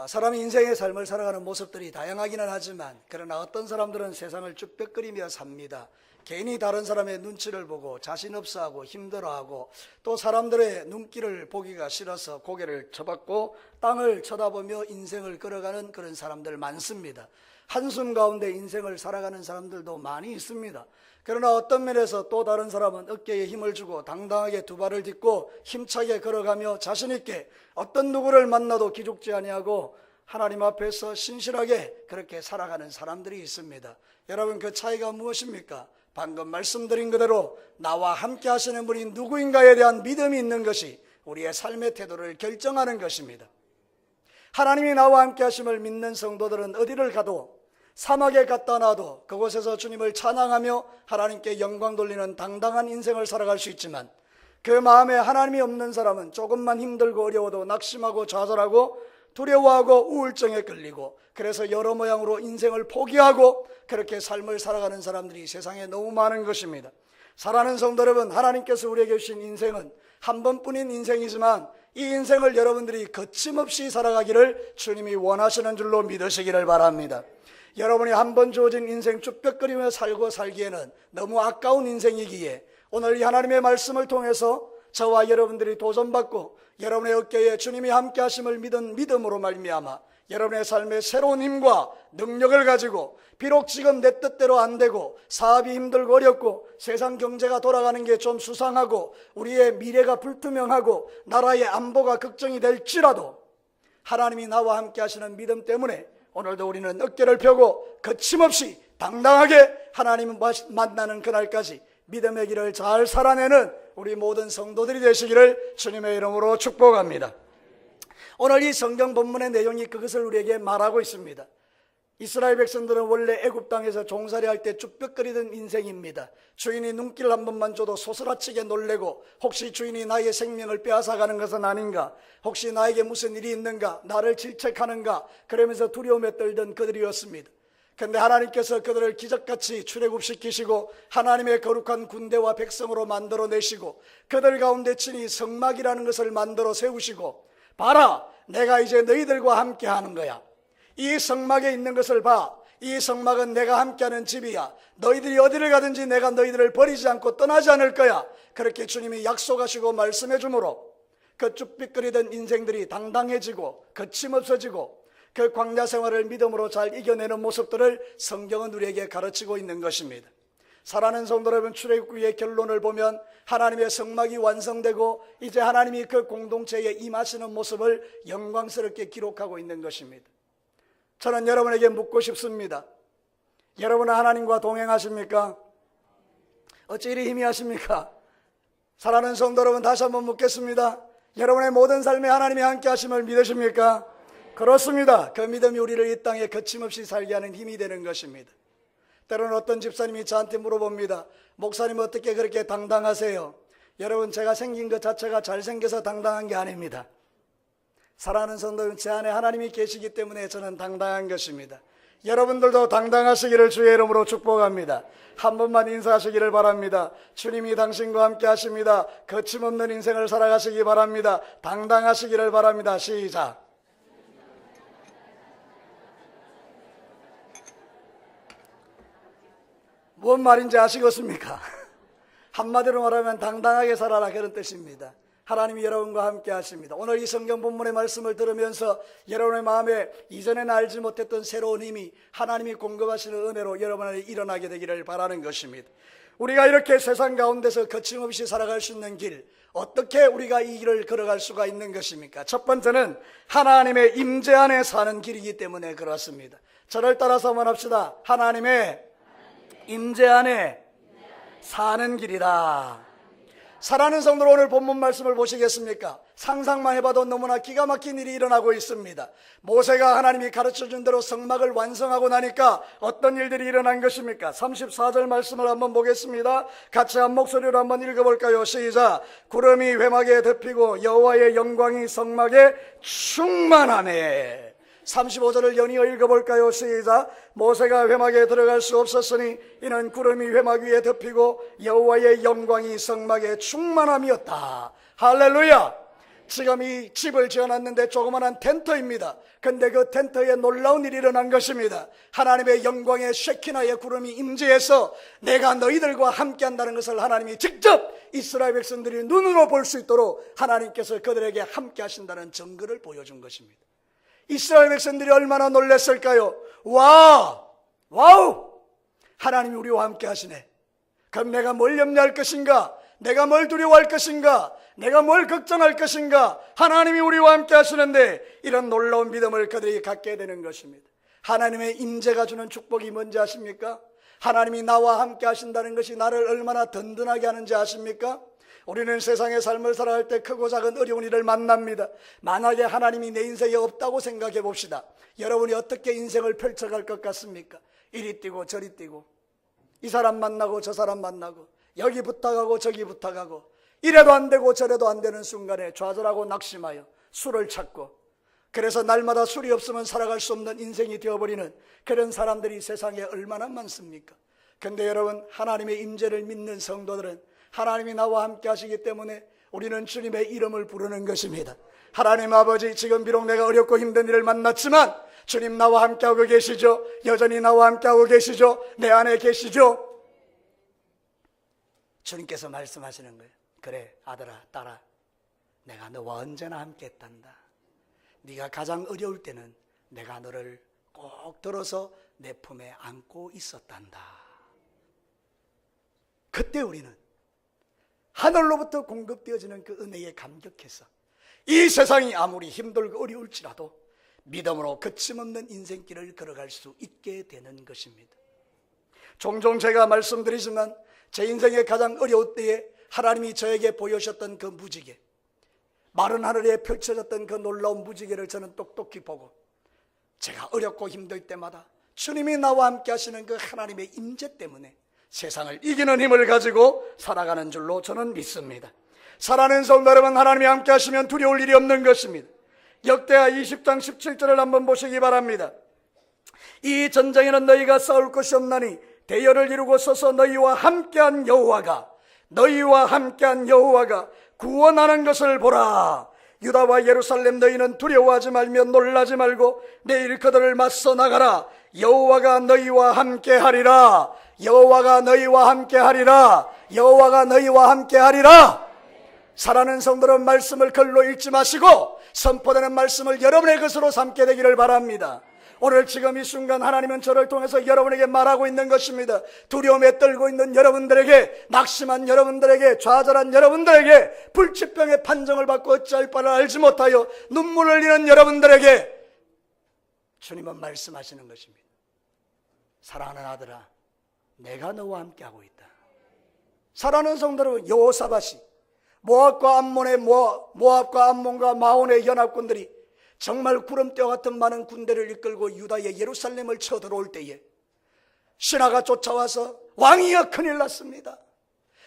사람이 인생의 삶을 살아가는 모습들이 다양하기는 하지만 그러나 어떤 사람들은 세상을 쭈뼛거리며 삽니다. 괜히 다른 사람의 눈치를 보고 자신 없어하고 힘들어하고 또 사람들의 눈길을 보기가 싫어서 고개를 쳐박고 땅을 쳐다보며 인생을 걸어가는 그런 사람들 많습니다. 한숨 가운데 인생을 살아가는 사람들도 많이 있습니다. 그러나 어떤 면에서 또 다른 사람은 어깨에 힘을 주고 당당하게 두 발을 딛고 힘차게 걸어가며 자신 있게 어떤 누구를 만나도 기죽지 아니하고 하나님 앞에서 신실하게 그렇게 살아가는 사람들이 있습니다. 여러분, 그 차이가 무엇입니까? 방금 말씀드린 그대로 나와 함께 하시는 분이 누구인가에 대한 믿음이 있는 것이 우리의 삶의 태도를 결정하는 것입니다. 하나님이 나와 함께 하심을 믿는 성도들은 어디를 가도 사막에 갖다 놔도 그곳에서 주님을 찬양하며 하나님께 영광 돌리는 당당한 인생을 살아갈 수 있지만 그 마음에 하나님이 없는 사람은 조금만 힘들고 어려워도 낙심하고 좌절하고 두려워하고 우울증에 끌리고 그래서 여러 모양으로 인생을 포기하고 그렇게 삶을 살아가는 사람들이 세상에 너무 많은 것입니다. 사랑하는 성도 여러분, 하나님께서 우리에게 주신 인생은 한 번뿐인 인생이지만 이 인생을 여러분들이 거침없이 살아가기를 주님이 원하시는 줄로 믿으시기를 바랍니다. 여러분이 한 번 주어진 인생 쭈뼛거리며 살고 살기에는 너무 아까운 인생이기에 오늘 이 하나님의 말씀을 통해서 저와 여러분들이 도전받고 여러분의 어깨에 주님이 함께 하심을 믿은 믿음으로 말미암아 여러분의 삶에 새로운 힘과 능력을 가지고 비록 지금 내 뜻대로 안 되고 사업이 힘들고 어렵고 세상 경제가 돌아가는 게 좀 수상하고 우리의 미래가 불투명하고 나라의 안보가 걱정이 될지라도 하나님이 나와 함께 하시는 믿음 때문에 오늘도 우리는 어깨를 펴고 거침없이 당당하게 하나님을 만나는 그날까지 믿음의 길을 잘 살아내는 우리 모든 성도들이 되시기를 주님의 이름으로 축복합니다. 오늘 이 성경 본문의 내용이 그것을 우리에게 말하고 있습니다. 이스라엘 백성들은 원래 애굽 땅에서 종살이 할 때 쭈뼛거리던 인생입니다. 주인이 눈길 한 번만 줘도 소스라치게 놀래고 혹시 주인이 나의 생명을 빼앗아가는 것은 아닌가, 혹시 나에게 무슨 일이 있는가, 나를 질책하는가 그러면서 두려움에 떨던 그들이었습니다. 그런데 하나님께서 그들을 기적같이 출애굽시키시고 하나님의 거룩한 군대와 백성으로 만들어내시고 그들 가운데 친히 성막이라는 것을 만들어 세우시고 봐라, 내가 이제 너희들과 함께 하는 거야. 이 성막에 있는 것을 봐. 이 성막은 내가 함께하는 집이야. 너희들이 어디를 가든지 내가 너희들을 버리지 않고 떠나지 않을 거야. 그렇게 주님이 약속하시고 말씀해 주므로 그 쭈뼛거리던 인생들이 당당해지고 거침없어지고 그 광야 생활을 믿음으로 잘 이겨내는 모습들을 성경은 우리에게 가르치고 있는 것입니다. 사랑하는 성도 여러분, 출애굽기의 결론을 보면 하나님의 성막이 완성되고 이제 하나님이 그 공동체에 임하시는 모습을 영광스럽게 기록하고 있는 것입니다. 저는 여러분에게 묻고 싶습니다. 여러분은 하나님과 동행하십니까? 어찌 이리 희미하십니까? 사랑하는 성도 여러분, 다시 한번 묻겠습니다. 여러분의 모든 삶에 하나님이 함께 하심을 믿으십니까? 그렇습니다. 그 믿음이 우리를 이 땅에 거침없이 살게 하는 힘이 되는 것입니다. 때로는 어떤 집사님이 저한테 물어봅니다. 목사님, 어떻게 그렇게 당당하세요? 여러분, 제가 생긴 것 자체가 잘생겨서 당당한 게 아닙니다. 사랑하는 성도 여러분, 제 안에 하나님이 계시기 때문에 저는 당당한 것입니다. 여러분들도 당당하시기를 주의 이름으로 축복합니다. 한 번만 인사하시기를 바랍니다. 주님이 당신과 함께 하십니다. 거침없는 인생을 살아가시기 바랍니다. 당당하시기를 바랍니다. 시작. 뭔 말인지 아시겠습니까? 한마디로 말하면 당당하게 살아라, 그런 뜻입니다. 하나님이 여러분과 함께 하십니다. 오늘 이 성경 본문의 말씀을 들으면서 여러분의 마음에 이전에는 알지 못했던 새로운 힘이 하나님이 공급하시는 은혜로 여러분 안에 일어나게 되기를 바라는 것입니다. 우리가 이렇게 세상 가운데서 거침없이 살아갈 수 있는 길, 어떻게 우리가 이 길을 걸어갈 수가 있는 것입니까? 첫 번째는 하나님의 임재 안에 사는 길이기 때문에 그렇습니다. 저를 따라서 한번 합시다. 하나님의 임재 안에 사는 길이다. 사랑하는 성도들, 오늘 본문 말씀을 보시겠습니까? 상상만 해봐도 너무나 기가 막힌 일이 일어나고 있습니다. 모세가 하나님이 가르쳐준 대로 성막을 완성하고 나니까 어떤 일들이 일어난 것입니까? 34절 말씀을 한번 보겠습니다. 같이 한 목소리로 한번 읽어볼까요? 시작. 구름이 회막에 덮이고 여호와의 영광이 성막에 충만하네. 35절을 연이어 읽어볼까요? 시작. 모세가 회막에 들어갈 수 없었으니 이는 구름이 회막 위에 덮이고 여호와의 영광이 성막에 충만함이었다. 할렐루야. 지금 이 집을 지어놨는데 조그마한 텐트입니다. 근데 그 텐트에 놀라운 일이 일어난 것입니다. 하나님의 영광의 쉐키나의 구름이 임재해서 내가 너희들과 함께 한다는 것을 하나님이 직접 이스라엘 백성들이 눈으로 볼 수 있도록 하나님께서 그들에게 함께 하신다는 증거를 보여준 것입니다. 이스라엘 백성들이 얼마나 놀랐을까요? 와우! 하나님이 우리와 함께 하시네. 그럼 내가 뭘 염려할 것인가? 내가 뭘 두려워할 것인가? 내가 뭘 걱정할 것인가? 하나님이 우리와 함께 하시는데 이런 놀라운 믿음을 그들이 갖게 되는 것입니다. 하나님의 임재가 주는 축복이 뭔지 아십니까? 하나님이 나와 함께 하신다는 것이 나를 얼마나 든든하게 하는지 아십니까? 우리는 세상의 삶을 살아갈 때 크고 작은 어려운 일을 만납니다. 만약에 하나님이 내 인생에 없다고 생각해 봅시다. 여러분이 어떻게 인생을 펼쳐갈 것 같습니까? 이리 뛰고 저리 뛰고, 이 사람 만나고 저 사람 만나고, 여기 부탁하고 저기 부탁하고, 이래도 안 되고 저래도 안 되는 순간에 좌절하고 낙심하여 술을 찾고, 그래서 날마다 술이 없으면 살아갈 수 없는 인생이 되어버리는 그런 사람들이 세상에 얼마나 많습니까? 근데 여러분, 하나님의 임재를 믿는 성도들은 하나님이 나와 함께 하시기 때문에 우리는 주님의 이름을 부르는 것입니다. 하나님 아버지, 지금 비록 내가 어렵고 힘든 일을 만났지만 주님 나와 함께하고 계시죠? 여전히 나와 함께하고 계시죠? 내 안에 계시죠? 주님께서 말씀하시는 거예요. 그래, 아들아, 딸아, 내가 너와 언제나 함께 했단다. 네가 가장 어려울 때는 내가 너를 꼭 들어서 내 품에 안고 있었단다. 그때 우리는 하늘로부터 공급되어지는 그 은혜에 감격해서 이 세상이 아무리 힘들고 어려울지라도 믿음으로 거침없는 인생길을 걸어갈 수 있게 되는 것입니다. 종종 제가 말씀드리지만 제 인생의 가장 어려울 때에 하나님이 저에게 보여주셨던 그 무지개, 마른 하늘에 펼쳐졌던 그 놀라운 무지개를 저는 똑똑히 보고 제가 어렵고 힘들 때마다 주님이 나와 함께 하시는 그 하나님의 임재 때문에 세상을 이기는 힘을 가지고 살아가는 줄로 저는 믿습니다. 사랑하는 성도 여러분, 하나님이 함께 하시면 두려울 일이 없는 것입니다. 역대하 20장 17절을 한번 보시기 바랍니다. 이 전쟁에는 너희가 싸울 것이 없나니 대열을 이루고 서서 너희와 함께한 여호와가 구원하는 것을 보라. 유다와 예루살렘, 너희는 두려워하지 말며 놀라지 말고 내일 그들을 맞서 나가라. 여호와가 너희와 함께하리라. 여호와가 너희와 함께하리라. 여호와가 너희와 함께하리라. 사랑하는 성도는 말씀을 글로 읽지 마시고 선포되는 말씀을 여러분의 것으로 삼게 되기를 바랍니다. 오늘 지금 이 순간 하나님은 저를 통해서 여러분에게 말하고 있는 것입니다. 두려움에 떨고 있는 여러분들에게, 낙심한 여러분들에게, 좌절한 여러분들에게, 불치병의 판정을 받고 어찌할 바를 알지 못하여 눈물을 흘리는 여러분들에게 주님은 말씀하시는 것입니다. 사랑하는 아들아, 내가 너와 함께하고 있다. 사랑하는 성도는 여호사밧이 모압과 암몬과 마온의 연합군들이 정말 구름대와 같은 많은 군대를 이끌고 유다의 예루살렘을 쳐들어올 때에 신하가 쫓아와서 왕이여 큰일 났습니다.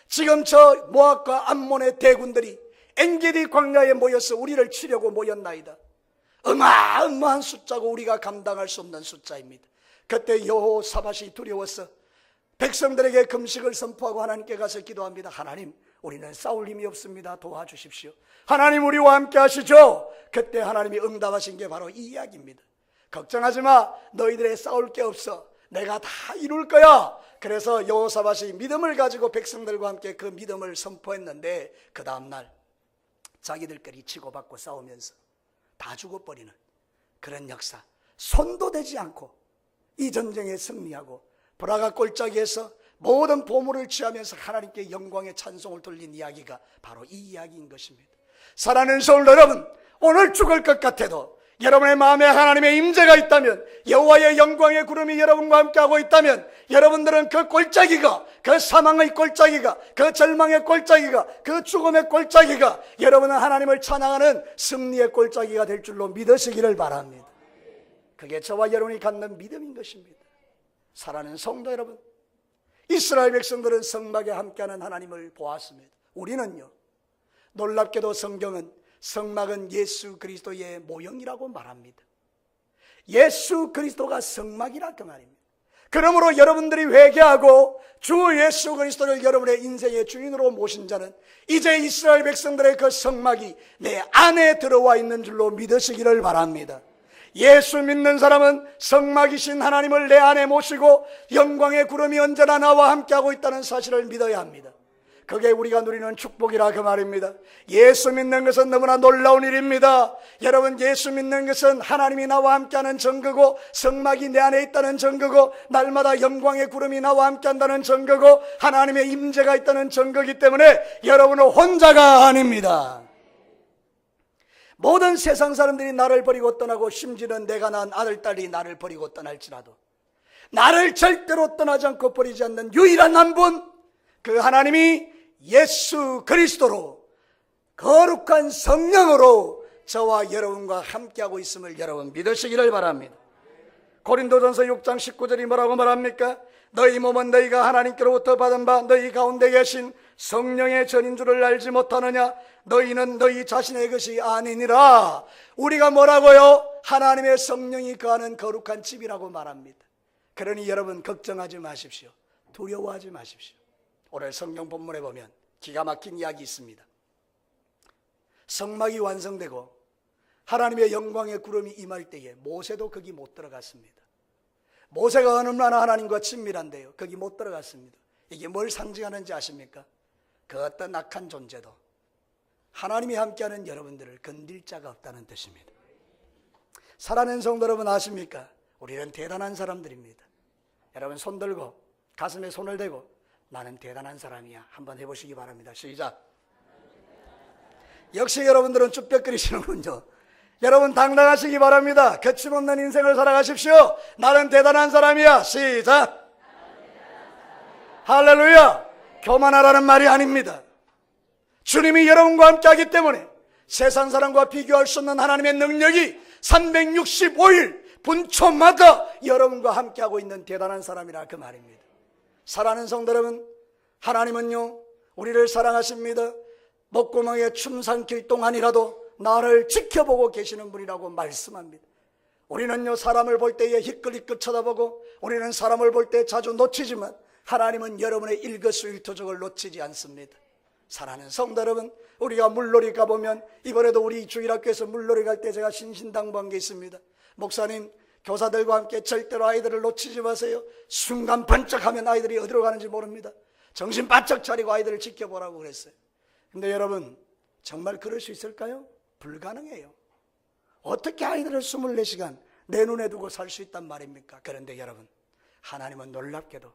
지금 저 모압과 암몬의 대군들이 엔게디 광야에 모여서 우리를 치려고 모였나이다. 어마어마한 숫자고 우리가 감당할 수 없는 숫자입니다. 그때 여호사밧이 두려워서 백성들에게 금식을 선포하고 하나님께 가서 기도합니다. 하나님, 우리는 싸울 힘이 없습니다. 도와주십시오. 하나님, 우리와 함께 하시죠. 그때 하나님이 응답하신 게 바로 이 이야기입니다. 걱정하지 마. 너희들의 싸울 게 없어. 내가 다 이룰 거야. 그래서 여호사밧이 믿음을 가지고 백성들과 함께 그 믿음을 선포했는데 그 다음날 자기들끼리 치고받고 싸우면서 다 죽어버리는 그런 역사, 손도 대지 않고 이 전쟁에 승리하고 브라가 골짜기에서 모든 보물을 취하면서 하나님께 영광의 찬송을 돌린 이야기가 바로 이 이야기인 것입니다. 사랑하는 성도 여러분, 오늘 죽을 것 같아도 여러분의 마음에 하나님의 임재가 있다면, 여호와의 영광의 구름이 여러분과 함께하고 있다면, 여러분들은 그 골짜기가, 그 사망의 골짜기가, 그 절망의 골짜기가, 그 죽음의 골짜기가 여러분은 하나님을 찬양하는 승리의 골짜기가 될 줄로 믿으시기를 바랍니다. 그게 저와 여러분이 갖는 믿음인 것입니다. 사랑하는 성도 여러분, 이스라엘 백성들은 성막에 함께하는 하나님을 보았습니다. 우리는요, 놀랍게도 성경은 성막은 예수 그리스도의 모형이라고 말합니다. 예수 그리스도가 성막이라 그 말입니다. 그러므로 여러분들이 회개하고 주 예수 그리스도를 여러분의 인생의 주인으로 모신 자는 이제 이스라엘 백성들의 그 성막이 내 안에 들어와 있는 줄로 믿으시기를 바랍니다. 예수 믿는 사람은 성막이신 하나님을 내 안에 모시고 영광의 구름이 언제나 나와 함께하고 있다는 사실을 믿어야 합니다. 그게 우리가 누리는 축복이라 그 말입니다. 예수 믿는 것은 너무나 놀라운 일입니다. 여러분, 예수 믿는 것은 하나님이 나와 함께하는 증거고, 성막이 내 안에 있다는 증거고, 날마다 영광의 구름이 나와 함께한다는 증거고, 하나님의 임재가 있다는 증거이기 때문에 여러분은 혼자가 아닙니다. 모든 세상 사람들이 나를 버리고 떠나고, 심지어는 내가 낳은 아들, 딸이 나를 버리고 떠날지라도 나를 절대로 떠나지 않고 버리지 않는 유일한 한 분, 그 하나님이 예수 그리스도로 거룩한 성령으로 저와 여러분과 함께하고 있음을 여러분 믿으시기를 바랍니다. 고린도전서 6장 19절이 뭐라고 말합니까? 너희 몸은 너희가 하나님께로부터 받은 바 너희 가운데 계신 성령의 전인 줄을 알지 못하느냐? 너희는 너희 자신의 것이 아니니라. 우리가 뭐라고요? 하나님의 성령이 거하는 거룩한 집이라고 말합니다. 그러니 여러분 걱정하지 마십시오. 두려워하지 마십시오. 오늘 성경 본문에 보면 기가 막힌 이야기 있습니다. 성막이 완성되고 하나님의 영광의 구름이 임할 때에 모세도 거기 못 들어갔습니다. 모세가 얼마나 하나님과 친밀한데요, 거기 못 들어갔습니다. 이게 뭘 상징하는지 아십니까? 그 어떤 악한 존재도 하나님이 함께하는 여러분들을 건들 자가 없다는 뜻입니다. 사랑하는 성도 여러분, 아십니까? 우리는 대단한 사람들입니다. 여러분 손 들고 가슴에 손을 대고 나는 대단한 사람이야 한번 해보시기 바랍니다. 시작. 역시 여러분들은 쭈뼛거리시는군요. 여러분 당당하시기 바랍니다. 거침없는 인생을 살아가십시오. 나는 대단한 사람이야. 시작. 할렐루야. 교만하라는 말이 아닙니다. 주님이 여러분과 함께하기 때문에 세상 사람과 비교할 수 없는 하나님의 능력이 365일 분초마다 여러분과 함께하고 있는 대단한 사람이라 그 말입니다. 사랑하는 성도 여러분, 하나님은요 우리를 사랑하십니다. 목구멍에 춤 삼킬 동안이라도 나를 지켜보고 계시는 분이라고 말씀합니다. 우리는요 사람을 볼 때에 희끗희끗 쳐다보고, 우리는 사람을 볼 때 자주 놓치지만 하나님은 여러분의 일거수일투족을 놓치지 않습니다. 사랑하는 성도 여러분, 우리가 물놀이 가보면, 이번에도 우리 주일학교에서 물놀이 갈 때 제가 신신당부한 게 있습니다. 목사님, 교사들과 함께 절대로 아이들을 놓치지 마세요. 순간 번쩍하면 아이들이 어디로 가는지 모릅니다. 정신 바짝 차리고 아이들을 지켜보라고 그랬어요. 근데 여러분, 정말 그럴 수 있을까요? 불가능해요. 어떻게 아이들을 24시간 내 눈에 두고 살 수 있단 말입니까? 그런데 여러분, 하나님은 놀랍게도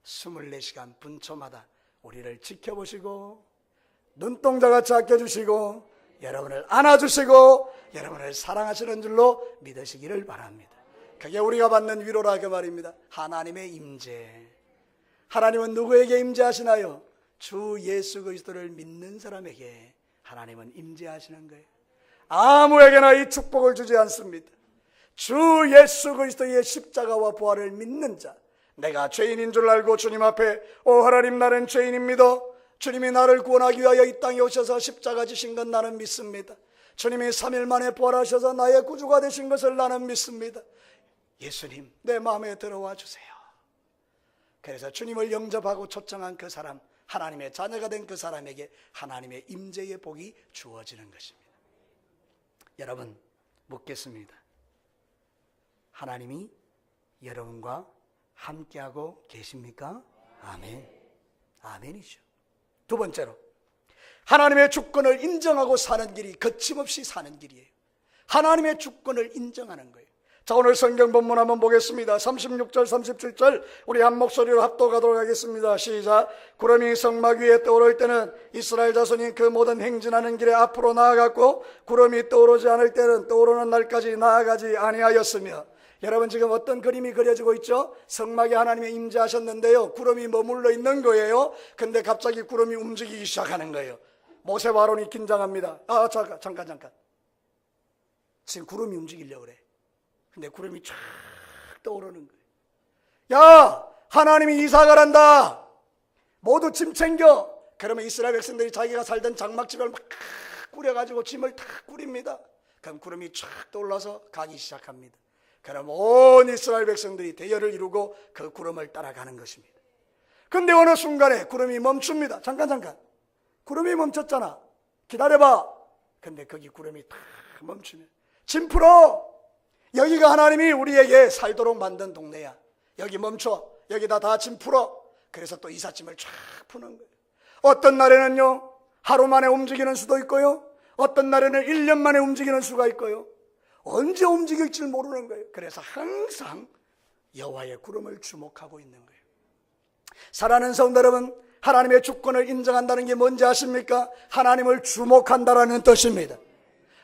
24시간 분초마다 우리를 지켜보시고 눈동자같이 아껴주시고 여러분을 안아주시고 여러분을 사랑하시는 줄로 믿으시기를 바랍니다. 그게 우리가 받는 위로라 그 말입니다. 하나님의 임재. 하나님은 누구에게 임재하시나요? 주 예수 그리스도를 믿는 사람에게 하나님은 임재하시는 거예요. 아무에게나 이 축복을 주지 않습니다. 주 예수 그리스도의 십자가와 부활을 믿는 자, 내가 죄인인 줄 알고 주님 앞에 오 하나님 나는 죄인입니다. 주님이 나를 구원하기 위하여 이 땅에 오셔서 십자가 지신 건 나는 믿습니다. 주님이 3일 만에 부활하셔서 나의 구주가 되신 것을 나는 믿습니다. 예수님 내 마음에 들어와 주세요. 그래서 주님을 영접하고 초청한 그 사람, 하나님의 자녀가 된 그 사람에게 하나님의 임재의 복이 주어지는 것입니다. 여러분 묻겠습니다. 하나님이 여러분과 함께하고 계십니까? 아멘. 아멘이죠. 두 번째로, 하나님의 주권을 인정하고 사는 길이 거침없이 사는 길이에요. 하나님의 주권을 인정하는 거예요. 자, 오늘 성경 본문 한번 보겠습니다. 36절 37절 우리 한 목소리로 합독하도록 하겠습니다. 시작. 구름이 성막 위에 떠오를 때는 이스라엘 자손이 그 모든 행진하는 길에 앞으로 나아갔고, 구름이 떠오르지 않을 때는 떠오르는 날까지 나아가지 아니하였으며. 여러분 지금 어떤 그림이 그려지고 있죠? 성막에 하나님이 임재하셨는데요, 구름이 머물러 있는 거예요. 근데 갑자기 구름이 움직이기 시작하는 거예요. 모세와 아론이 긴장합니다. 잠깐 지금 구름이 움직이려고 그래. 근데 구름이 쫙 떠오르는 거예요. 야, 하나님이 이사가 한다. 모두 짐 챙겨. 그러면 이스라엘 백성들이 자기가 살던 장막집을 막 꾸려가지고 짐을 다 꾸립니다. 그럼 구름이 쫙 떠올라서 가기 시작합니다. 그럼 온 이스라엘 백성들이 대열을 이루고 그 구름을 따라가는 것입니다. 근데 어느 순간에 구름이 멈춥니다. 잠깐. 구름이 멈췄잖아. 기다려봐. 근데 거기 구름이 탁 멈추면 짐 풀어. 여기가 하나님이 우리에게 살도록 만든 동네야. 여기 멈춰. 여기다 다 짐 풀어. 그래서 또 이삿짐을 쫙 푸는 거예요. 어떤 날에는요, 하루 만에 움직이는 수도 있고요, 어떤 날에는 1년 만에 움직이는 수가 있고요, 언제 움직일지 모르는 거예요. 그래서 항상 여호와의 구름을 주목하고 있는 거예요. 사랑하는 성도 여러분, 하나님의 주권을 인정한다는 게 뭔지 아십니까? 하나님을 주목한다라는 뜻입니다.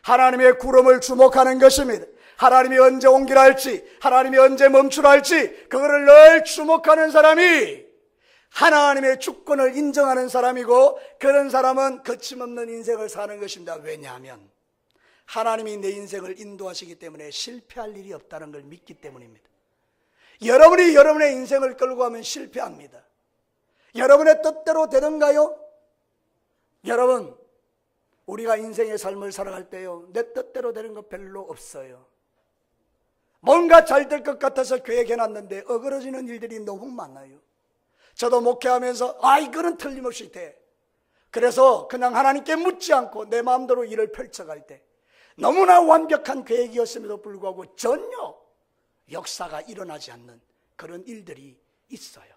하나님의 구름을 주목하는 것입니다. 하나님이 언제 옮기라 할지, 하나님이 언제 멈추라 할지, 그거를 늘 주목하는 사람이 하나님의 주권을 인정하는 사람이고, 그런 사람은 거침없는 인생을 사는 것입니다. 왜냐하면 하나님이 내 인생을 인도하시기 때문에 실패할 일이 없다는 걸 믿기 때문입니다. 여러분이 여러분의 인생을 끌고 가면 실패합니다. 여러분의 뜻대로 되던가요? 여러분, 우리가 인생의 삶을 살아갈 때요, 내 뜻대로 되는 거 별로 없어요. 뭔가 잘 될 것 같아서 계획해놨는데 어그러지는 일들이 너무 많아요. 저도 목회하면서 이거는 틀림없이 돼. 그래서 그냥 하나님께 묻지 않고 내 마음대로 일을 펼쳐갈 때 너무나 완벽한 계획이었음에도 불구하고 전혀 역사가 일어나지 않는 그런 일들이 있어요.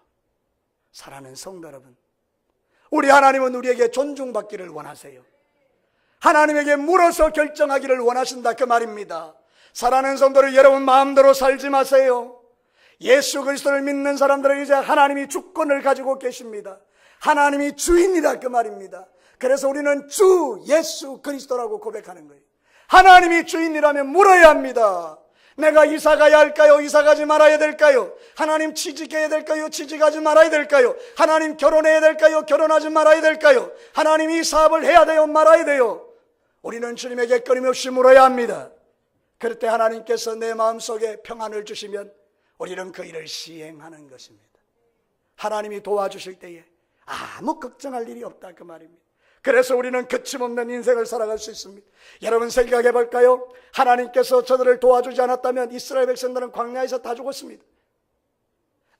사랑하는 성도 여러분, 우리 하나님은 우리에게 존중받기를 원하세요. 하나님에게 물어서 결정하기를 원하신다, 그 말입니다. 사랑하는 성도를 여러분 마음대로 살지 마세요. 예수 그리스도를 믿는 사람들은 이제 하나님이 주권을 가지고 계십니다. 하나님이 주인이다, 그 말입니다. 그래서 우리는 주 예수 그리스도라고 고백하는 거예요. 하나님이 주인이라면 물어야 합니다. 내가 이사 가야 할까요? 이사 가지 말아야 될까요? 하나님 취직해야 될까요? 취직하지 말아야 될까요? 하나님 결혼해야 될까요? 결혼하지 말아야 될까요? 하나님 이 사업을 해야 돼요? 말아야 돼요? 우리는 주님에게 끊임없이 물어야 합니다. 그럴 때 하나님께서 내 마음속에 평안을 주시면 우리는 그 일을 시행하는 것입니다. 하나님이 도와주실 때에 아무 걱정할 일이 없다, 그 말입니다. 그래서 우리는 거침없는 인생을 살아갈 수 있습니다. 여러분 생각해 볼까요? 하나님께서 저들을 도와주지 않았다면 이스라엘 백성들은 광야에서 다 죽었습니다.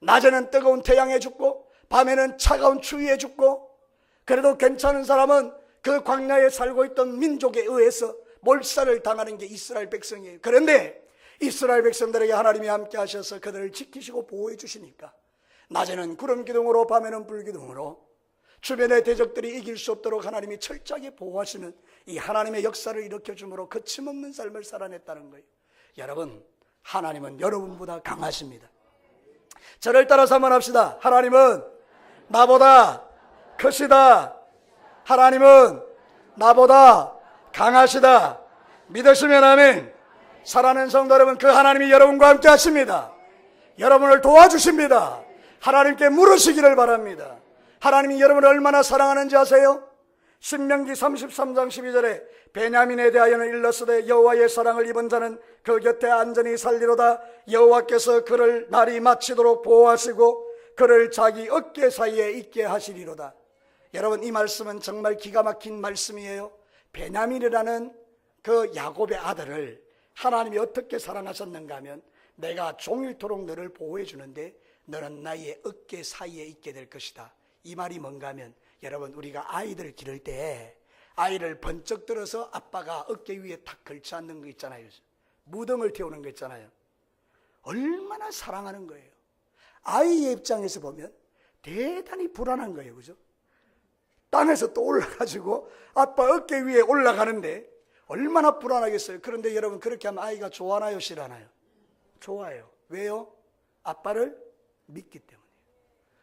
낮에는 뜨거운 태양에 죽고 밤에는 차가운 추위에 죽고, 그래도 괜찮은 사람은 그 광야에 살고 있던 민족에 의해서 몰살을 당하는 게 이스라엘 백성이에요. 그런데 이스라엘 백성들에게 하나님이 함께 하셔서 그들을 지키시고 보호해 주시니까 낮에는 구름 기둥으로 밤에는 불 기둥으로 주변의 대적들이 이길 수 없도록 하나님이 철저하게 보호하시는 이 하나님의 역사를 일으켜줌으로 거침없는 삶을 살아냈다는 거예요. 여러분, 하나님은 여러분보다 강하십니다. 저를 따라서 한번 합시다. 하나님은 나보다 크시다. 하나님은 나보다 강하시다. 믿으시면 아멘. 사랑하는 성도 여러분, 그 하나님이 여러분과 함께 하십니다. 여러분을 도와주십니다. 하나님께 물으시기를 바랍니다. 하나님이 여러분을 얼마나 사랑하는지 아세요? 신명기 33장 12절에 베냐민에 대하여는 일렀으되 여호와의 사랑을 입은 자는 그 곁에 안전히 살리로다. 여호와께서 그를 날이 마치도록 보호하시고 그를 자기 어깨 사이에 있게 하시리로다. 여러분, 이 말씀은 정말 기가 막힌 말씀이에요. 베냐민이라는 그 야곱의 아들을 하나님이 어떻게 사랑하셨는가 하면, 내가 종일토록 너를 보호해 주는데 너는 나의 어깨 사이에 있게 될 것이다. 이 말이 뭔가 하면, 여러분, 우리가 아이들 기를 때 아이를 번쩍 들어서 아빠가 어깨 위에 탁 걸쳐 앉는 거 있잖아요. 무덤을 태우는 거 있잖아요. 얼마나 사랑하는 거예요. 아이의 입장에서 보면 대단히 불안한 거예요. 그죠? 땅에서 또 올라가지고 아빠 어깨 위에 올라가는데 얼마나 불안하겠어요. 그런데 여러분, 그렇게 하면 아이가 좋아하나요, 싫어하나요? 좋아요. 왜요? 아빠를 믿기 때문이에요.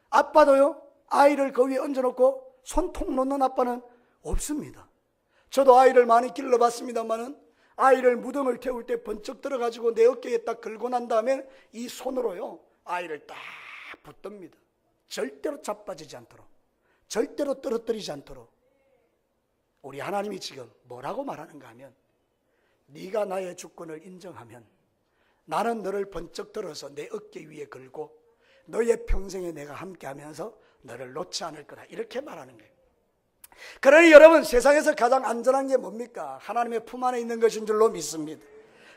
아빠도요, 아이를 그 위에 얹어놓고 손통 놓는 아빠는 없습니다. 저도 아이를 많이 길러봤습니다만은 아이를 무덤을 태울 때 번쩍 들어가지고 내 어깨에 딱 걸고 난 다음에 이 손으로요 아이를 딱 붙듭니다. 절대로 자빠지지 않도록, 절대로 떨어뜨리지 않도록. 우리 하나님이 지금 뭐라고 말하는가 하면, 네가 나의 주권을 인정하면 나는 너를 번쩍 들어서 내 어깨 위에 걸고 너의 평생에 내가 함께하면서 너를 놓지 않을 거다, 이렇게 말하는 거예요. 그러니 여러분, 세상에서 가장 안전한 게 뭡니까? 하나님의 품 안에 있는 것인 줄로 믿습니다.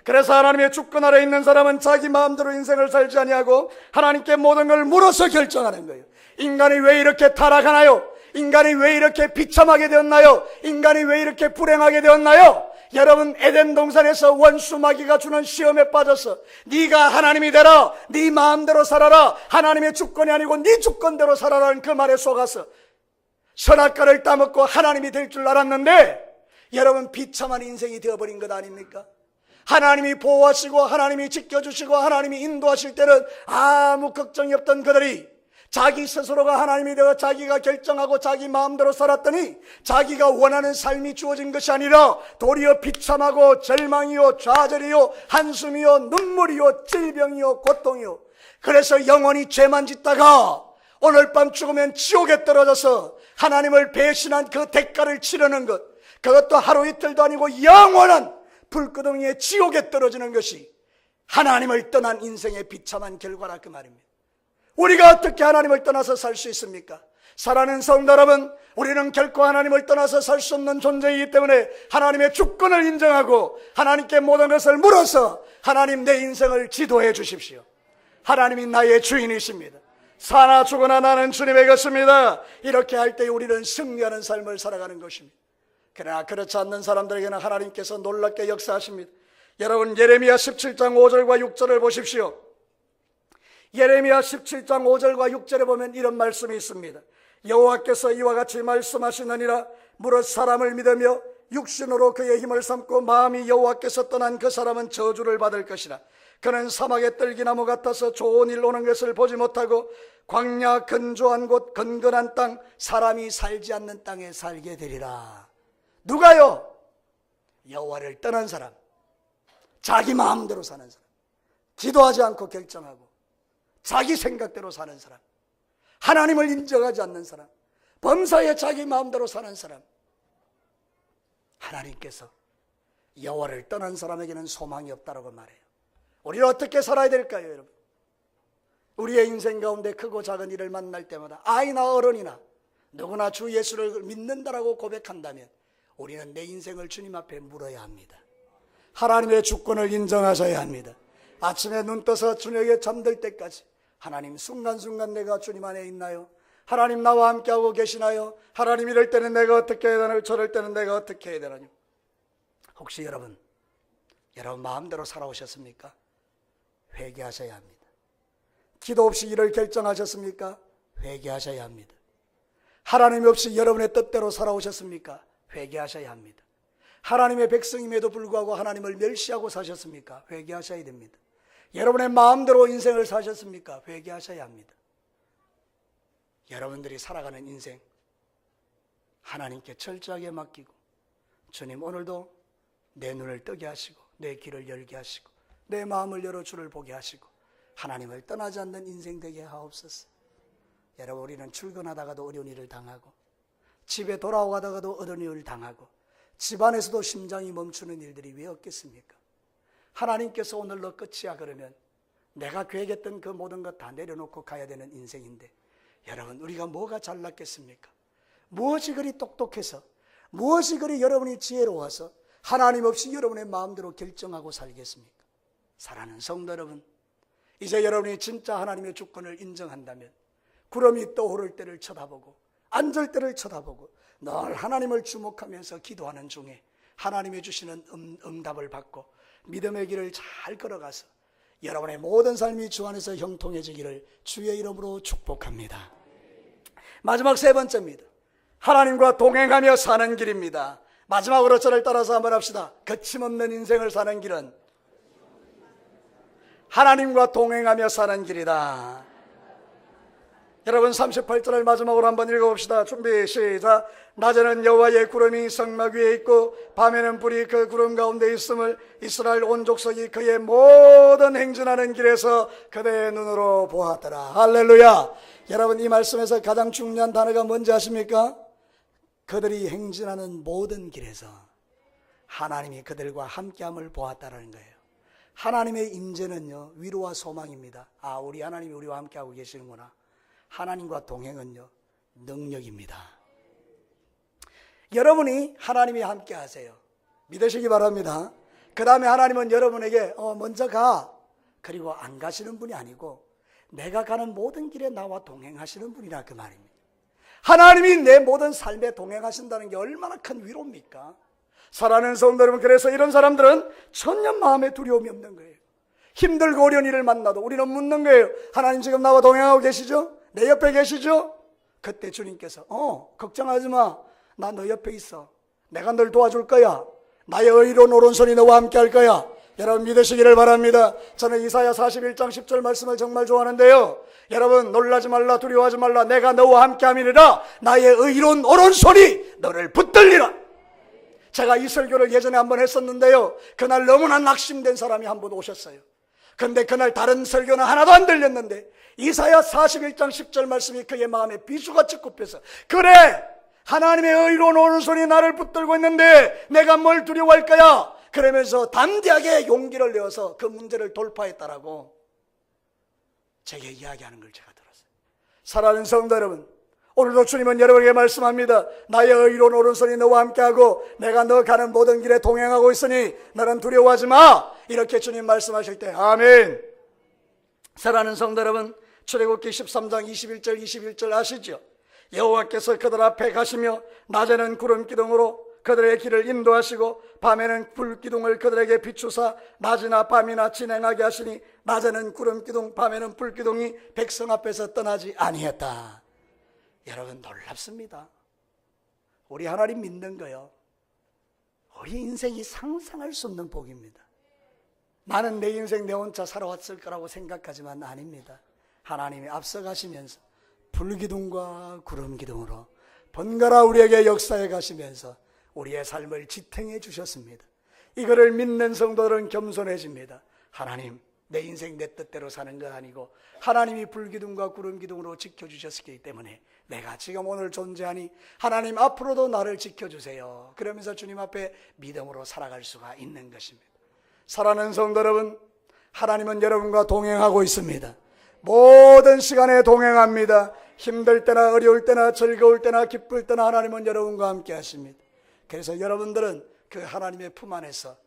그래서 하나님의 주권 아래 있는 사람은 자기 마음대로 인생을 살지 아니하고 하나님께 모든 걸 물어서 결정하는 거예요. 인간이 왜 이렇게 타락하나요? 인간이 왜 이렇게 비참하게 되었나요? 인간이 왜 이렇게 불행하게 되었나요? 여러분, 에덴 동산에서 원수 마귀가 주는 시험에 빠져서 네가 하나님이 되라, 네 마음대로 살아라, 하나님의 주권이 아니고 네 주권대로 살아라는 그 말에 속아서 선악과를 따먹고 하나님이 될 줄 알았는데, 여러분, 비참한 인생이 되어버린 것 아닙니까? 하나님이 보호하시고 하나님이 지켜주시고 하나님이 인도하실 때는 아무 걱정이 없던 그들이 자기 스스로가 하나님이 되어 자기가 결정하고 자기 마음대로 살았더니 자기가 원하는 삶이 주어진 것이 아니라 도리어 비참하고 절망이요 좌절이요 한숨이요 눈물이요 질병이요 고통이요, 그래서 영원히 죄만 짓다가 오늘 밤 죽으면 지옥에 떨어져서 하나님을 배신한 그 대가를 치르는 것, 그것도 하루 이틀도 아니고 영원한 불구덩이의 지옥에 떨어지는 것이 하나님을 떠난 인생의 비참한 결과라 그 말입니다. 우리가 어떻게 하나님을 떠나서 살 수 있습니까? 사랑하는 성도 여러분, 우리는 결코 하나님을 떠나서 살 수 없는 존재이기 때문에 하나님의 주권을 인정하고 하나님께 모든 것을 물어서 하나님, 내 인생을 지도해 주십시오. 하나님이 나의 주인이십니다. 사나 죽으나 나는 주님의 것입니다. 이렇게 할 때 우리는 승리하는 삶을 살아가는 것입니다. 그러나 그렇지 않는 사람들에게는 하나님께서 놀랍게 역사하십니다. 여러분, 예레미야 17장 5절과 6절을 보십시오. 예레미야 17장 5절과 6절에 보면 이런 말씀이 있습니다. 여호와께서 이와 같이 말씀하시느니라. 무릇 사람을 믿으며 육신으로 그의 힘을 삼고 마음이 여호와께서 떠난 그 사람은 저주를 받을 것이라. 그는 사막의 뜰기나무 같아서 좋은 일 오는 것을 보지 못하고 광야 건조한 곳 건건한 땅, 사람이 살지 않는 땅에 살게 되리라. 누가요? 여호와를 떠난 사람, 자기 마음대로 사는 사람, 기도하지 않고 결정하고 자기 생각대로 사는 사람, 하나님을 인정하지 않는 사람, 범사에 자기 마음대로 사는 사람, 하나님께서 여호와를 떠난 사람에게는 소망이 없다라고 말해요. 우리는 어떻게 살아야 될까요, 여러분? 우리의 인생 가운데 크고 작은 일을 만날 때마다 아이나 어른이나 누구나 주 예수를 믿는다라고 고백한다면 우리는 내 인생을 주님 앞에 물어야 합니다. 하나님의 주권을 인정하셔야 합니다. 아침에 눈 떠서 저녁에 잠들 때까지 하나님, 순간순간 내가 주님 안에 있나요? 하나님, 나와 함께하고 계시나요? 하나님, 이럴 때는 내가 어떻게 해야 되나요? 저럴 때는 내가 어떻게 해야 되나요? 혹시 여러분 마음대로 살아오셨습니까? 회개하셔야 합니다. 기도 없이 일을 결정하셨습니까? 회개하셔야 합니다. 하나님 없이 여러분의 뜻대로 살아오셨습니까? 회개하셔야 합니다. 하나님의 백성임에도 불구하고 하나님을 멸시하고 사셨습니까? 회개하셔야 됩니다. 여러분의 마음대로 인생을 사셨습니까? 회개하셔야 합니다. 여러분들이 살아가는 인생 하나님께 철저하게 맡기고, 주님, 오늘도 내 눈을 뜨게 하시고 내 귀를 열게 하시고 내 마음을 열어 주를 보게 하시고 하나님을 떠나지 않는 인생 되게 하옵소서. 여러분, 우리는 출근하다가도 어려운 일을 당하고 집에 돌아오다가도 어려운 일을 당하고 집안에서도 심장이 멈추는 일들이 왜 없겠습니까? 하나님께서 오늘로 끝이야 그러면 내가 계획했던 그 모든 것 다 내려놓고 가야 되는 인생인데, 여러분, 우리가 뭐가 잘났겠습니까? 무엇이 그리 똑똑해서, 무엇이 그리 여러분이 지혜로워서 하나님 없이 여러분의 마음대로 결정하고 살겠습니까? 사랑하는 성도 여러분, 이제 여러분이 진짜 하나님의 주권을 인정한다면 구름이 떠오를 때를 쳐다보고 앉을 때를 쳐다보고 늘 하나님을 주목하면서 기도하는 중에 하나님이 주시는 응답을 받고 믿음의 길을 잘 걸어가서 여러분의 모든 삶이 주 안에서 형통해지기를 주의 이름으로 축복합니다. 마지막 세 번째입니다. 하나님과 동행하며 사는 길입니다. 마지막으로 저를 따라서 한번 합시다. 거침없는 인생을 사는 길은 하나님과 동행하며 사는 길이다. 여러분, 38절을 마지막으로 한번 읽어봅시다. 준비 시작. 낮에는 여호와의 구름이 성막 위에 있고 밤에는 불이 그 구름 가운데 있음을 이스라엘 온 족속이 그의 모든 행진하는 길에서 그대의 눈으로 보았더라. 할렐루야. 여러분, 이 말씀에서 가장 중요한 단어가 뭔지 아십니까? 그들이 행진하는 모든 길에서 하나님이 그들과 함께함을 보았다라는 거예요. 하나님의 임재는요, 위로와 소망입니다. 아, 우리 하나님이 우리와 함께하고 계시는구나. 하나님과 동행은요, 능력입니다. 여러분이 하나님이 함께 하세요. 믿으시기 바랍니다. 그 다음에 하나님은 여러분에게 먼저 가. 그리고 안 가시는 분이 아니고 내가 가는 모든 길에 나와 동행하시는 분이라 그 말입니다. 하나님이 내 모든 삶에 동행하신다는 게 얼마나 큰 위로입니까? 사랑하는 성도 여러분, 그래서 이런 사람들은 전혀 마음에 두려움이 없는 거예요. 힘들고 어려운 일을 만나도 우리는 묻는 거예요. 하나님 지금 나와 동행하고 계시죠? 내 옆에 계시죠? 그때 주님께서 걱정하지 마. 나 너 옆에 있어. 내가 널 도와줄 거야. 나의 의로운 오른손이 너와 함께 할 거야. 여러분 믿으시기를 바랍니다. 저는 이사야 41장 10절 말씀을 정말 좋아하는데요. 여러분 놀라지 말라, 두려워하지 말라. 내가 너와 함께 함이니라. 나의 의로운 오른손이 너를 붙들리라. 제가 이 설교를 예전에 한번 했었는데요. 그날 너무나 낙심된 사람이 한 분 오셨어요. 근데 그날 다른 설교는 하나도 안 들렸는데 이사야 41장 10절 말씀이 그의 마음에 비수같이 굽혀서, 그래, 하나님의 의로운 오른손이 나를 붙들고 있는데 내가 뭘 두려워할 거야? 그러면서 담대하게 용기를 내어서 그 문제를 돌파했다라고 제게 이야기하는 걸 제가 들었어요. 사랑하는 성도 여러분, 오늘도 주님은 여러분에게 말씀합니다. 나의 의로운 오른손이 너와 함께하고 내가 너 가는 모든 길에 동행하고 있으니 너는 두려워하지 마. 이렇게 주님 말씀하실 때 아멘. 사랑하는 성도 여러분, 출애굽기 13장 21절 아시죠? 여호와께서 그들 앞에 가시며 낮에는 구름 기둥으로 그들의 길을 인도하시고 밤에는 불 기둥을 그들에게 비추사 낮이나 밤이나 진행하게 하시니 낮에는 구름 기둥 밤에는 불 기둥이 백성 앞에서 떠나지 아니했다. 여러분 놀랍습니다. 우리 하나님 믿는 거요, 우리 인생이 상상할 수 없는 복입니다. 나는 내 인생 내 혼자 살아왔을 거라고 생각하지만 아닙니다. 하나님이 앞서가시면서 불기둥과 구름기둥으로 번갈아 우리에게 역사해 가시면서 우리의 삶을 지탱해 주셨습니다. 이거를 믿는 성도들은 겸손해집니다. 하나님, 내 인생 내 뜻대로 사는 건 아니고 하나님이 불기둥과 구름기둥으로 지켜주셨기 때문에 내가 지금 오늘 존재하니 하나님 앞으로도 나를 지켜주세요. 그러면서 주님 앞에 믿음으로 살아갈 수가 있는 것입니다. 사랑하는 성도 여러분, 하나님은 여러분과 동행하고 있습니다. 모든 시간에 동행합니다. 힘들 때나 어려울 때나 즐거울 때나 기쁠 때나 하나님은 여러분과 함께 하십니다. 그래서 여러분들은 그 하나님의 품 안에서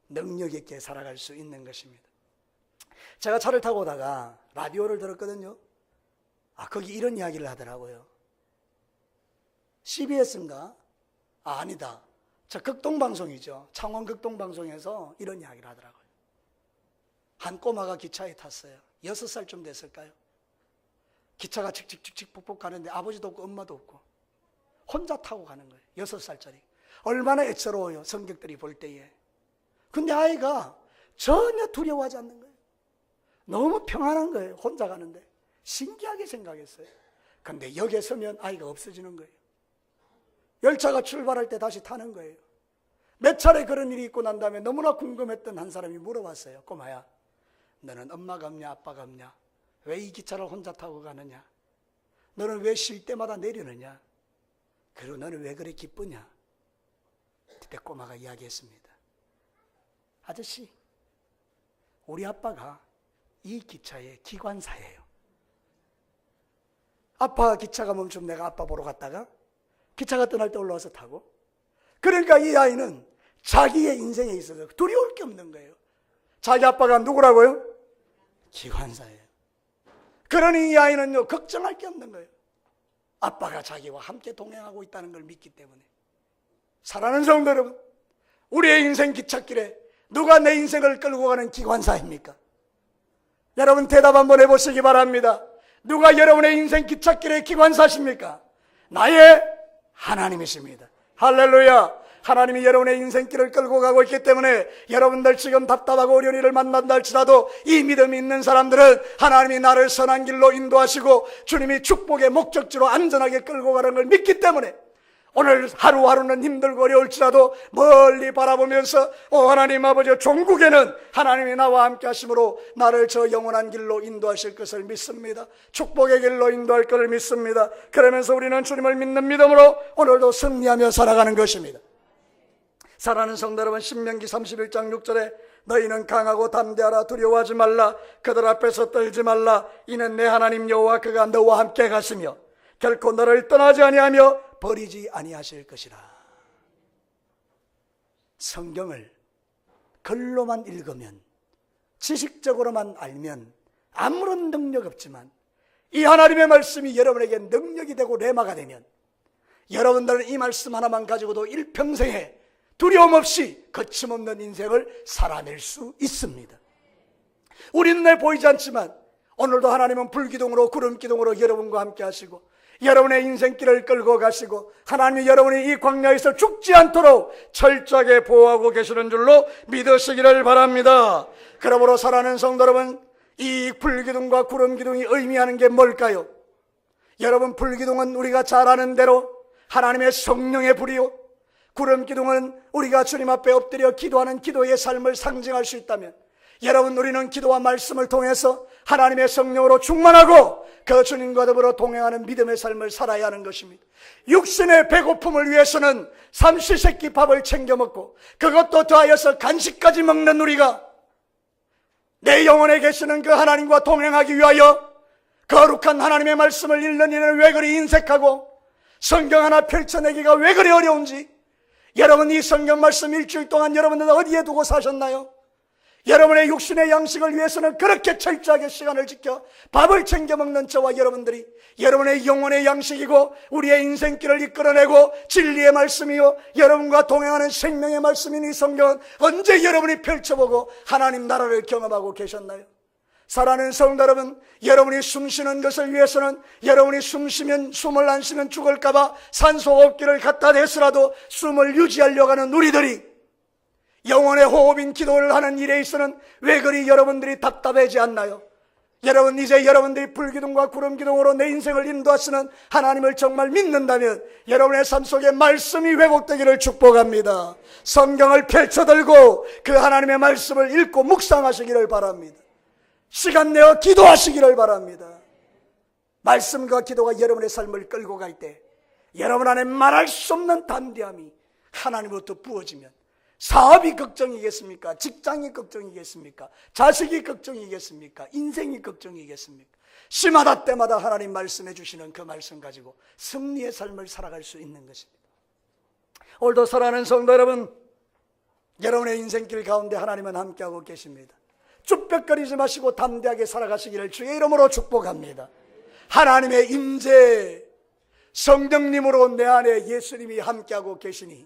능력 있게 살아갈 수 있는 것입니다. 제가 차를 타고 오다가 라디오를 들었거든요. 거기 이런 이야기를 하더라고요. CBS인가? 아니다. 저 극동방송이죠. 창원 극동방송에서 이런 이야기를 하더라고요. 한 꼬마가 기차에 탔어요. 6살쯤 됐을까요? 기차가 칙칙칙칙 폭폭 가는데 아버지도 없고 엄마도 없고 혼자 타고 가는 거예요. 6살짜리. 얼마나 애처로워요, 성격들이 볼 때에. 근데 아이가 전혀 두려워하지 않는 거예요. 너무 평안한 거예요. 혼자 가는데. 신기하게 생각했어요. 근데 역에 서면 아이가 없어지는 거예요. 열차가 출발할 때 다시 타는 거예요. 몇 차례 그런 일이 있고 난 다음에 너무나 궁금했던 한 사람이 물어봤어요. 꼬마야, 너는 엄마가 없냐 아빠가 없냐? 왜 이 기차를 혼자 타고 가느냐? 너는 왜 쉴 때마다 내리느냐? 그리고 너는 왜 그래 기쁘냐? 그때 꼬마가 이야기했습니다. 아저씨, 우리 아빠가 이 기차의 기관사예요. 아빠 기차가 멈추면 내가 아빠 보러 갔다가 기차가 떠날 때 올라와서 타고, 그러니까 이 아이는 자기의 인생에 있어서 두려울 게 없는 거예요. 자기 아빠가 누구라고요? 기관사예요. 그러니 이 아이는요, 걱정할 게 없는 거예요. 아빠가 자기와 함께 동행하고 있다는 걸 믿기 때문에. 사랑하는 성도 여러분, 우리의 인생 기찻길에 누가 내 인생을 끌고 가는 기관사입니까? 여러분 대답 한번 해보시기 바랍니다. 누가 여러분의 인생 기찻길의 기관사십니까? 나의 하나님이십니다. 할렐루야. 하나님이 여러분의 인생길을 끌고 가고 있기 때문에 여러분들 지금 답답하고 어려운 일을 만난다 할지라도 이 믿음이 있는 사람들은 하나님이 나를 선한 길로 인도하시고 주님이 축복의 목적지로 안전하게 끌고 가는 걸 믿기 때문에 오늘 하루하루는 힘들고 어려울지라도 멀리 바라보면서 하나님 아버지, 종국에는 하나님이 나와 함께 하심으로 나를 저 영원한 길로 인도하실 것을 믿습니다. 축복의 길로 인도할 것을 믿습니다. 그러면서 우리는 주님을 믿는 믿음으로 오늘도 승리하며 살아가는 것입니다. 사랑하는 성도 여러분, 신명기 31장 6절에 너희는 강하고 담대하라, 두려워하지 말라, 그들 앞에서 떨지 말라, 이는 내 하나님 여호와 그가 너와 함께 가시며 결코 너를 떠나지 아니하며 버리지 아니하실 것이라. 성경을 글로만 읽으면, 지식적으로만 알면 아무런 능력 없지만 이 하나님의 말씀이 여러분에게 능력이 되고 레마가 되면 여러분들은 이 말씀 하나만 가지고도 일평생에 두려움 없이 거침없는 인생을 살아낼 수 있습니다. 우리 눈에 보이지 않지만 오늘도 하나님은 불기둥으로 구름기둥으로 여러분과 함께 하시고 여러분의 인생길을 끌고 가시고 하나님이 여러분이 이 광야에서 죽지 않도록 철저하게 보호하고 계시는 줄로 믿으시기를 바랍니다. 그러므로 사랑하는 성도 여러분, 이 불기둥과 구름기둥이 의미하는 게 뭘까요? 여러분, 불기둥은 우리가 잘 아는 대로 하나님의 성령의 불이요, 구름기둥은 우리가 주님 앞에 엎드려 기도하는 기도의 삶을 상징할 수 있다면, 여러분, 우리는 기도와 말씀을 통해서 하나님의 성령으로 충만하고 그 주님과 더불어 동행하는 믿음의 삶을 살아야 하는 것입니다. 육신의 배고픔을 위해서는 삼시세끼 밥을 챙겨 먹고 그것도 더하여서 간식까지 먹는 우리가 내 영혼에 계시는 그 하나님과 동행하기 위하여 거룩한 하나님의 말씀을 읽는 일은 왜 그리 인색하고 성경 하나 펼쳐내기가 왜 그리 어려운지, 여러분 이 성경 말씀 일주일 동안 여러분들 어디에 두고 사셨나요? 여러분의 육신의 양식을 위해서는 그렇게 철저하게 시간을 지켜 밥을 챙겨 먹는 저와 여러분들이 여러분의 영혼의 양식이고 우리의 인생길을 이끌어내고 진리의 말씀이요 여러분과 동행하는 생명의 말씀인 이 성경은 언제 여러분이 펼쳐보고 하나님 나라를 경험하고 계셨나요? 사랑하는 성도 여러분, 여러분이 숨쉬는 것을 위해서는 여러분이 숨쉬면 숨을 안 쉬면 죽을까봐 산소호흡기를 갖다 대서라도 숨을 유지하려고 하는 우리들이 영혼의 호흡인 기도를 하는 일에 있어서는 왜 그리 여러분들이 답답하지 않나요? 여러분, 이제 여러분들이 불기둥과 구름기둥으로 내 인생을 인도하시는 하나님을 정말 믿는다면 여러분의 삶 속에 말씀이 회복되기를 축복합니다. 성경을 펼쳐들고 그 하나님의 말씀을 읽고 묵상하시기를 바랍니다. 시간 내어 기도하시기를 바랍니다. 말씀과 기도가 여러분의 삶을 끌고 갈 때 여러분 안에 말할 수 없는 담대함이 하나님으로부터 부어지면 사업이 걱정이겠습니까? 직장이 걱정이겠습니까? 자식이 걱정이겠습니까? 인생이 걱정이겠습니까? 시마다 때마다 하나님 말씀해 주시는 그 말씀 가지고 승리의 삶을 살아갈 수 있는 것입니다. 오늘도 사랑하는 성도 여러분, 여러분의 인생길 가운데 하나님은 함께하고 계십니다. 쭈뼛거리지 마시고 담대하게 살아가시기를 주의 이름으로 축복합니다. 하나님의 임재 성령님으로 내 안에 예수님이 함께하고 계시니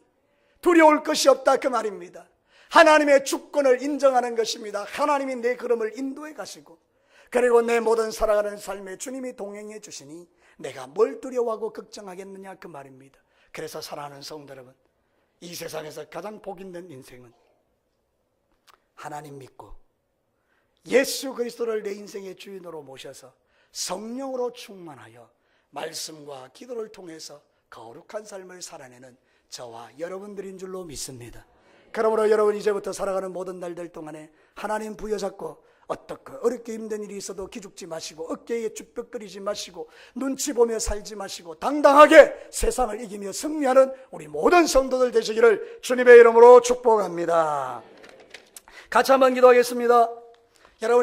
두려울 것이 없다, 그 말입니다. 하나님의 주권을 인정하는 것입니다. 하나님이 내 걸음을 인도해 가시고 그리고 내 모든 살아가는 삶에 주님이 동행해 주시니 내가 뭘 두려워하고 걱정하겠느냐, 그 말입니다. 그래서 사랑하는 성도 여러분, 이 세상에서 가장 복 있는 인생은 하나님 믿고 예수 그리스도를 내 인생의 주인으로 모셔서 성령으로 충만하여 말씀과 기도를 통해서 거룩한 삶을 살아내는 저와 여러분들인 줄로 믿습니다. 그러므로 여러분, 이제부터 살아가는 모든 날들 동안에 하나님 부여잡고 어떻게 어렵게 힘든 일이 있어도 기죽지 마시고 어깨에 쭈뼛거리지 마시고 눈치 보며 살지 마시고 당당하게 세상을 이기며 승리하는 우리 모든 성도들 되시기를 주님의 이름으로 축복합니다. 같이 한번 기도하겠습니다.